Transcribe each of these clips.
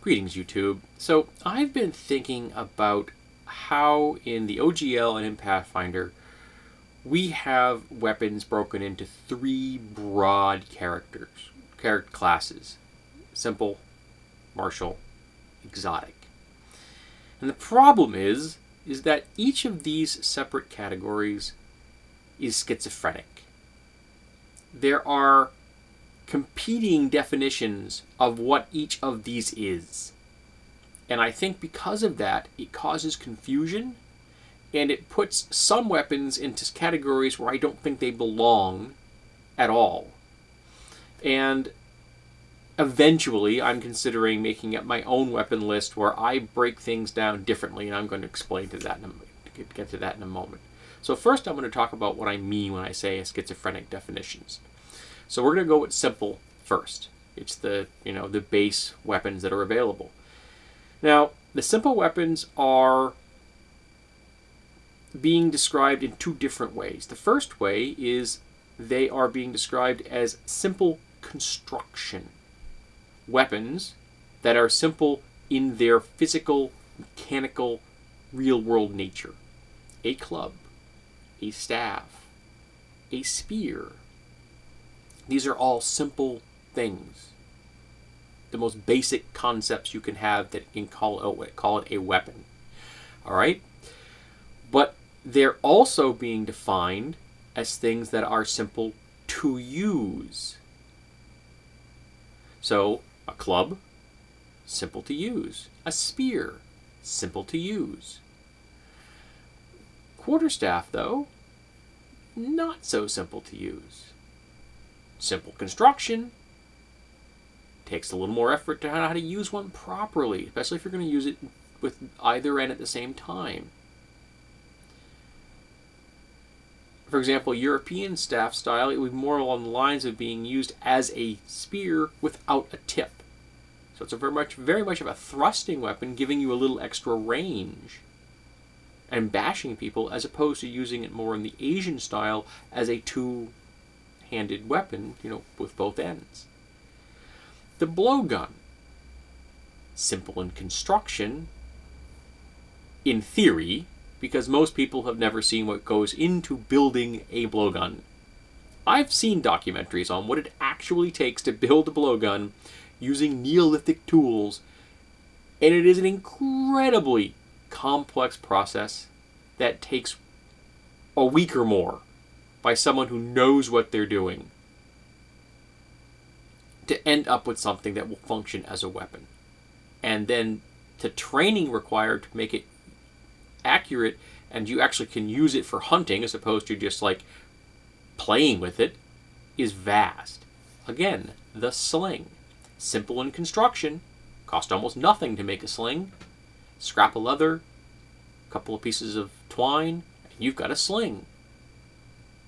Greetings, YouTube. So I've been thinking about how in the OGL and in Pathfinder we have weapons broken into three broad character classes: simple, martial, exotic. And the problem is that each of these separate categories is schizophrenic. There are competing definitions of what each of these is. And I think because of that, it causes confusion, and it puts some weapons into categories where I don't think they belong at all. And eventually, I'm considering making up my own weapon list where I break things down differently, and I'm going to explain to that get to that in a moment. So first, I'm going to talk about what I mean when I say schizophrenic definitions. So we're going to go with simple first. It's the base weapons that are available. Now, the simple weapons are being described in two different ways. The first way is they are being described as simple construction. Weapons that are simple in their physical, mechanical, real-world nature. A club, a staff, a spear. These are all simple things. The most basic concepts you can have that you can call it a weapon. All right? But they're also being defined as things that are simple to use. So, a club, simple to use. A spear, simple to use. Quarterstaff, though, not so simple to use. Simple construction. Takes a little more effort to know how to use one properly, especially if you're going to use it with either end at the same time. For example, European staff style, it would be more along the lines of being used as a spear without a tip. So it's very much of a thrusting weapon, giving you a little extra range and bashing people, as opposed to using it more in the Asian style as a two-handed weapon, with both ends. The blowgun, simple in construction, in theory, because most people have never seen what goes into building a blowgun. I've seen documentaries on what it actually takes to build a blowgun using Neolithic tools, and it is an incredibly complex process that takes a week or more by someone who knows what they're doing to end up with something that will function as a weapon. And then the training required to make it accurate, and you actually can use it for hunting as opposed to just playing with it, is vast. Again, the sling. Simple in construction, cost almost nothing to make a sling. Scrap of leather, a couple of pieces of twine, and you've got a sling.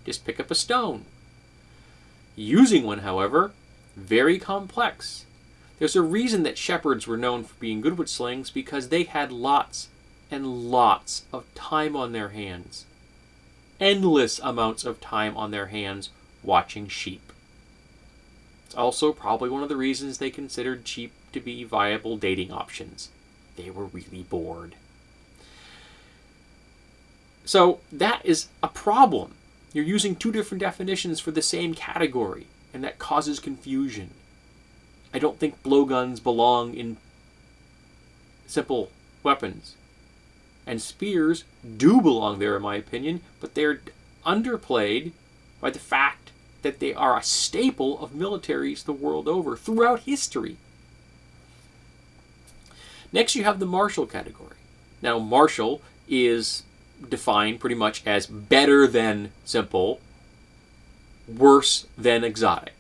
Just pick up a stone. Using one, however, very complex. There's a reason that shepherds were known for being good with slings, because they had lots and lots of time on their hands. Endless amounts of time on their hands watching sheep. It's also probably one of the reasons they considered sheep to be viable dating options. They were really bored. So that is a problem. You're using two different definitions for the same category, and that causes confusion. I don't think blowguns belong in simple weapons. And spears do belong there, in my opinion, but they're underplayed by the fact that they are a staple of militaries the world over, throughout history. Next, you have the martial category. Now, martial is defined pretty much as better than simple, worse than exotic.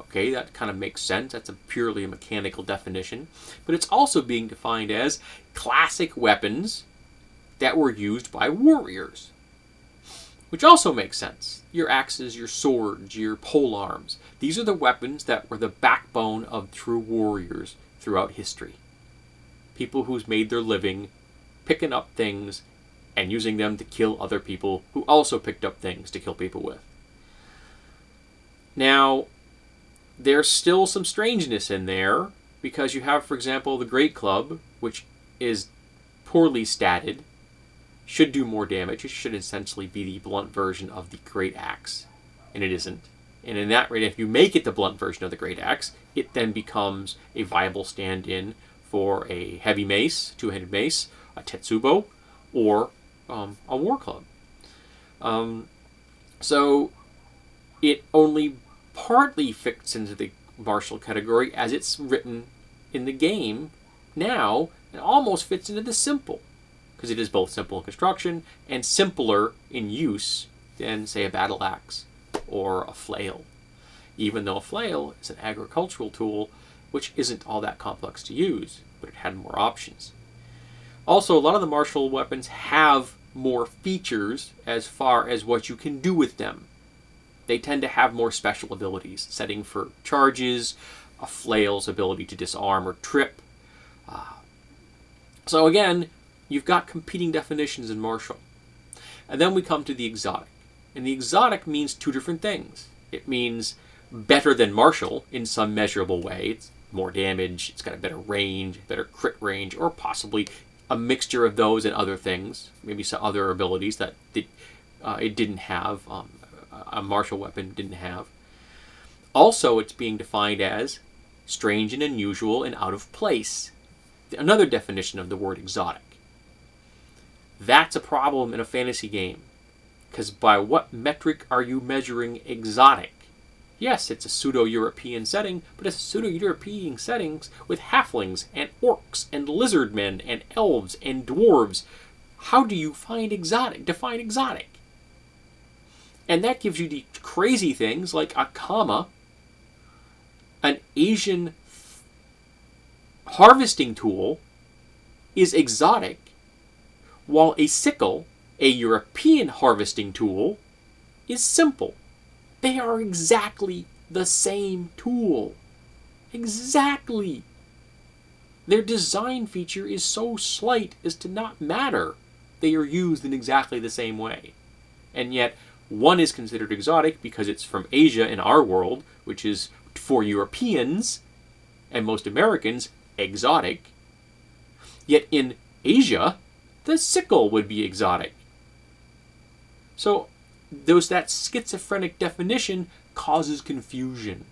Okay, that kind of makes sense. That's purely a mechanical definition. But it's also being defined as classic weapons that were used by warriors, which also makes sense. Your axes, your swords, your polearms. These are the weapons that were the backbone of true warriors throughout history. People who's made their living picking up things and using them to kill other people who also picked up things to kill people with. Now, there's still some strangeness in there because you have, for example, the Great Club, which is poorly statted, should do more damage. It should essentially be the blunt version of the Great Axe, and it isn't. And in that rate, if you make it the blunt version of the Great Axe, it then becomes a viable stand-in for a heavy mace, two-handed mace, a tetsubo, or a war club. So it only partly fits into the martial category as it's written in the game now. It almost fits into the simple, because it is both simple in construction and simpler in use than, say, a battle axe or a flail. Even though a flail is an agricultural tool, which isn't all that complex to use, but it had more options. Also, a lot of the martial weapons have more features as far as what you can do with them. They tend to have more special abilities, setting for charges, a flail's ability to disarm or trip. So again, you've got competing definitions in martial. And then we come to the exotic. And the exotic means two different things. It means better than martial in some measurable way. It's more damage, it's got a better range, better crit range, or possibly a mixture of those and other things. Maybe some other abilities that it didn't have, a martial weapon didn't have. Also, it's being defined as strange and unusual and out of place. Another definition of the word exotic. That's a problem in a fantasy game, because by what metric are you measuring exotic? Yes, it's a pseudo-European setting, but it's a pseudo-European settings with halflings and orcs and lizardmen and elves and dwarves. How do you define exotic? And that gives you the crazy things like a kama, an Asian harvesting tool, is exotic, while a sickle, a European harvesting tool, is simple. They are exactly the same tool. Exactly. Their design feature is so slight as to not matter. They are used in exactly the same way. And yet, one is considered exotic because it's from Asia in our world, which is, for Europeans and most Americans, exotic. Yet in Asia, the sickle would be exotic. So, that schizophrenic definition causes confusion.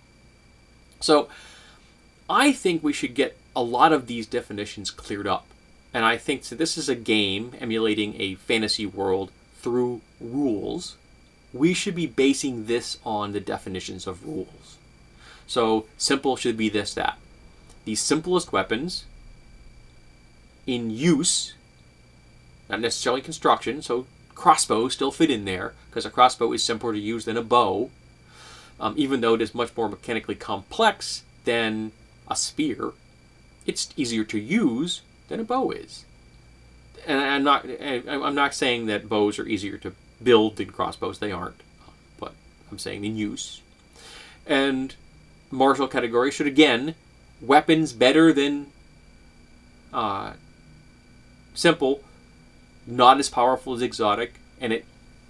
So, I think we should get a lot of these definitions cleared up. And I think so this is a game emulating a fantasy world through rules. We should be basing this on the definitions of rules. So, simple should be this, that. The simplest weapons in use, not necessarily construction, so crossbows still fit in there, because a crossbow is simpler to use than a bow, even though it is much more mechanically complex than a spear. It's easier to use than a bow is. And I'm not saying that bows are easier to build than crossbows. They aren't. But I'm saying in use. And martial category should, again, weapons better than simple, not as powerful as exotic, and it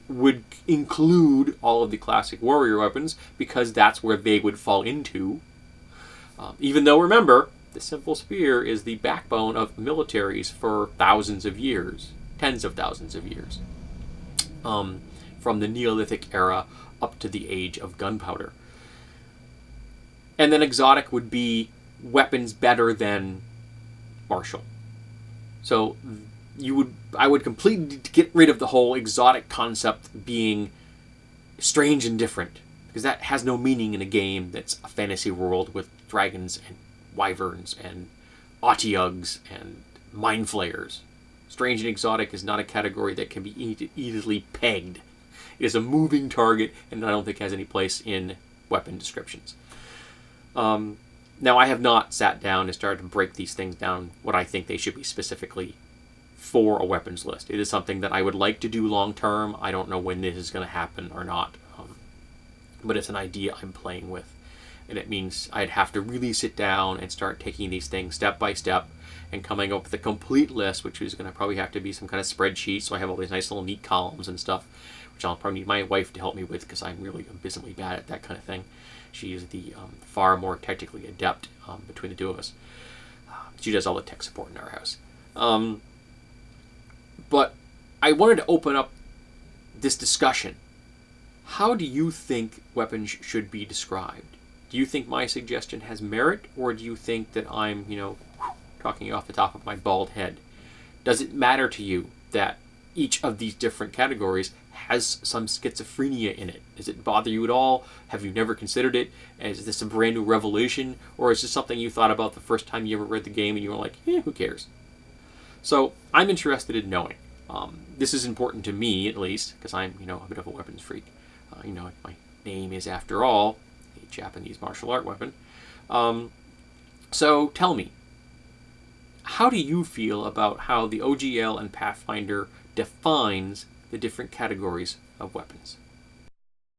would include all of the classic warrior weapons because that's where they would fall into. Even though, remember, the simple spear is the backbone of militaries for thousands of years, tens of thousands of years, from the Neolithic era up to the age of gunpowder. And then exotic would be weapons better than martial. So I would completely get rid of the whole exotic concept being strange and different, because that has no meaning in a game that's a fantasy world with dragons and wyverns and otyugs and mind flayers. Strange and exotic is not a category that can be easily pegged. It is a moving target, and I don't think has any place in weapon descriptions. Now, I have not sat down and started to break these things down, what I think they should be specifically for a weapons list. It is something that I would like to do long term. I don't know when this is going to happen or not. But it's an idea I'm playing with. And it means I'd have to really sit down and start taking these things step by step and coming up with a complete list, which is going to probably have to be some kind of spreadsheet. So I have all these nice little neat columns and stuff, which I'll probably need my wife to help me with because I'm really abysmally bad at that kind of thing. She is the far more technically adept between the two of us. She does all the tech support in our house. But I wanted to open up this discussion. How do you think weapons should be described? Do you think my suggestion has merit, or do you think that I'm, talking off the top of my bald head? Does it matter to you that each of these different categories has some schizophrenia in it? Does it bother you at all? Have you never considered it? Is this a brand new revelation? Or is this something you thought about the first time you ever read the game and you were like, who cares? So I'm interested in knowing. This is important to me, at least, because I'm, a bit of a weapons freak. My name is, after all, a Japanese martial art weapon. So tell me, how do you feel about how the OGL and Pathfinder defines the different categories of weapons?